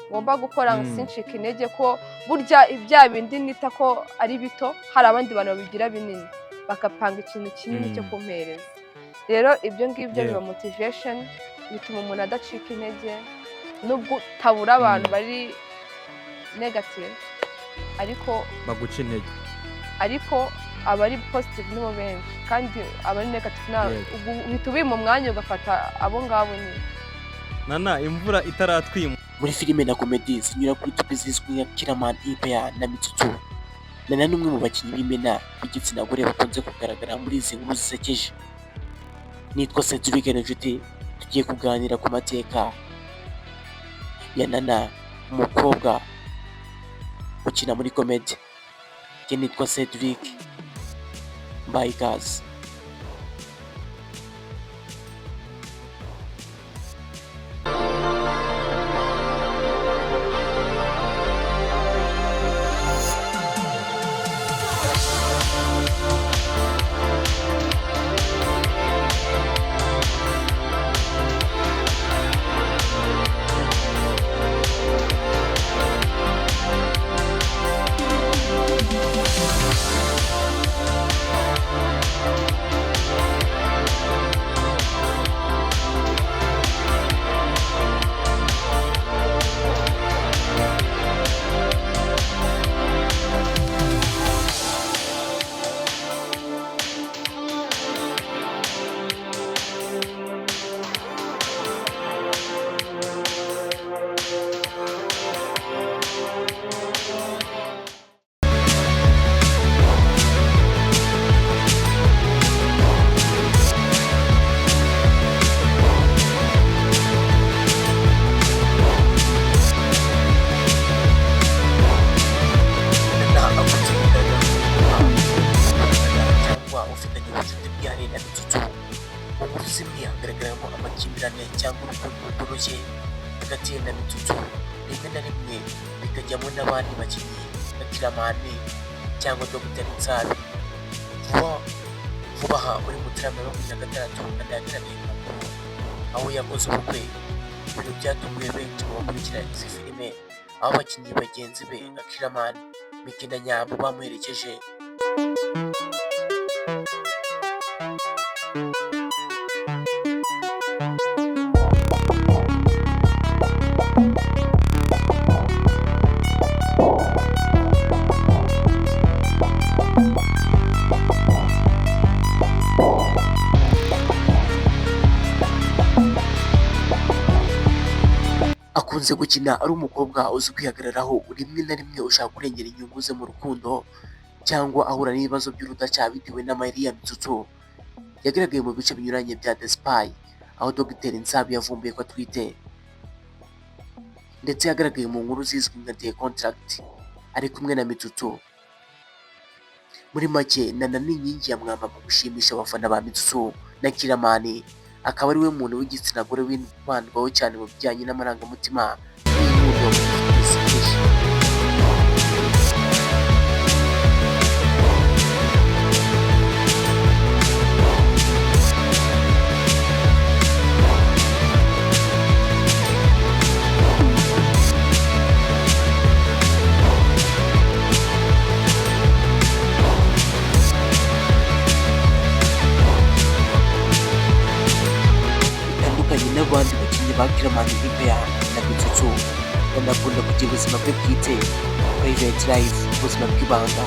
ngomba gukora sincike intege ko burya ibya bindi nita ko ari bito hari abandi bantu babigira binini bakapanga ikintu kinini cyo kumpereza. Rero ibyo ngibyo biba motivation, bituma umuntu adacika intege nubwo tabura abantu bari negative ariko baguca intege, ariko abari positive nibo benshi kandi abari negative uhita ubima umwanya ugafata abo ngabo nyine. Nana, imvura itaratwima. Muri filime na komedi zinyura kuri tubi zizwi nka Kiraman Ipeya na Mitsutsu, Nana ni umwe mu bakinnyi b'imena b'igitsina gore bakunze kugaragara muri izi nkuru zisekeje. Nitwa Cedric Njuti, tugiye kuganira ku mateka ya Nana, umukobwa ukina muri komedi. Njye nitwa Cedric, mbaye ikaze. Hagaragaramo amakimbirane cyangwa urukundo rworoshye hagati na Mitsutsu, rimwe na rimwe bikajyamo n'abandi bakinnyi nka Kiraman cyangwa Dr. Nsabi. Vuba aha muri Mutarama 2026 Nana yagaragaye mu nkuru aho yakoze ubukwe. Ibintu byatunguye benshi mu bakurikira izi filime, aho abakinnyi bagenzi be nka Kiraman, Miki na Nyambo bamuherekeje. Akunze gukina ari umukobwa uzi kwihagararaho, rimwe na rimwe ushaka kurengera inyungu ze mu rukundo cyangwa ahura n'ibibazo by'urudaca bitewe n'amayeri ya Mitsutsu. Yagaragaye mu bice binyuranye bya The Spy, aho Dr. Nsabi yavumbuye ko atwite, ndetse yagaragaye mu nkuru zizwi nka The Contract ari kumwe na Mitsutsu. Muri make, Nana ni inkingi ya mwamba mu gushimisha abafana ba Mitsutsu na Kiraman, akaba ari we muntu w'igitsina gore wibandwaho cyane mu bijyanye n'amarangamutima n'inkundo zisekeje. N'abandi bakinnyi ba Kiraman Ipeya na Mitsutsu, banakunda kugira ubuzima bwe bwite, private life, ubuzima bw'ibanga,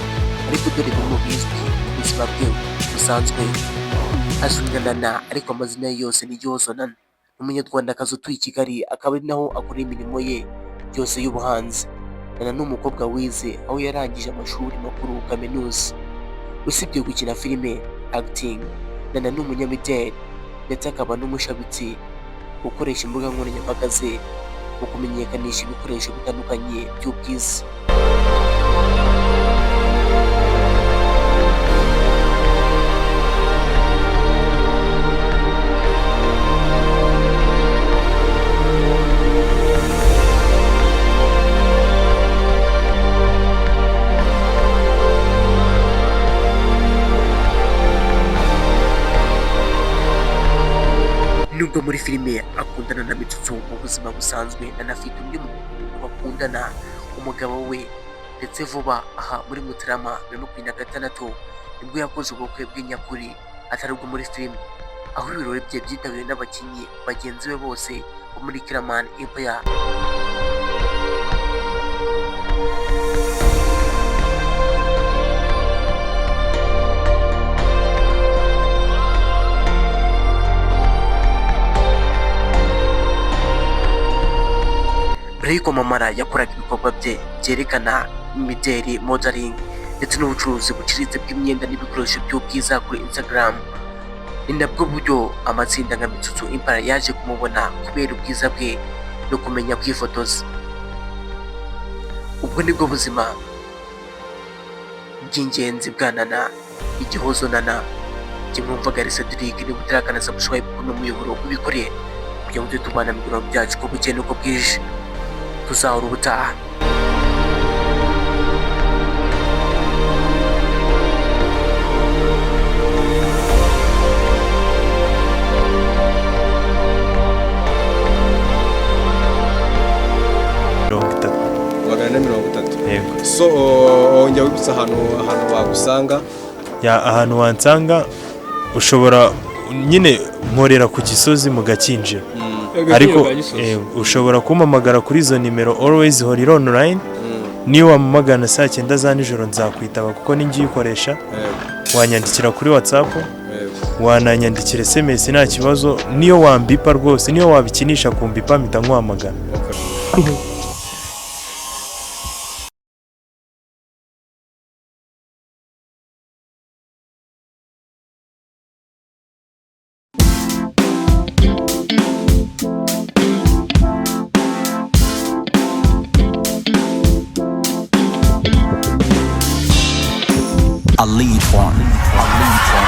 ariko dore bimwe bizwi ubuzima bwe busanzwe. Azwi nka Nana ariko amazina ye yose ni Gihozo Nana. Ni umunyarwandakazi utuye i Kigali, akaba ari naho akora imirimo ye yose y'ubuhanzi. Nana ni umukobwa wize, aho yarangije amashuri makuru kaminuza. Usibye gukina filime acting, Nana ni umunyamideli ndetse akaba n'umushabitsi ukoresha imbuga nkoranyambaga ze mu kumenyekanisha ibikoresho bitandukanye by'ubwiza. Nubwo muri filime akundana na Mitsutsu mu buzima busanzwe. Nana afite undi muntu bakundana, umugabo we, ndetse vuba aha muri Mutarama 2026 nibwo yakoze ubukwe bw'inyakuri atari ubwo muri filime, aho ibirori bye byitabiriwe n'abakinnyi bagenzi be bose bo muri Killerman Empire. Mbere y'uko Mamara yakoraga ibikorwa bye byerekana imideli, modeling ndetse n'ubucuruzi buciriritse bw'imyenda n'ibikoresho by'ubwiza kuri Instagram, ni nabwo buryo amatsinda nka Mitsutsu Empire yaje kumubona kubera ubwiza bwe no kumenya kwifotoza. Ubwo nibwo buzima bw'ingenzi bwa Nana, igihozo Nana. Kimwumvaga ari Cedric, niba utarakana subscribe kuno muyoboro ubikoreye kugira ngo tubana mu biro byacu ko bukeye nuko bwije. Tuzahora ubutaha. Magana 30. Yego. So ongera wibutsa ahantu bagusanga. Ahantu wansanga ushobora nyine nkorera ku Gisozi mu Gakinjiro. Ariko ushobora kumpamagara kuri izo nimero always horira online. Niyo wamamagana saa 9 za nijoro nzakwitaba kuko ninjye uyikoresha. Wanyandikira kuri WhatsApp, wananyandikira SMS nta kibazo. Niyo wambipa rwose, niyo wabikinisha kumbipa mpita nkwamagana. A lead one. A lead one.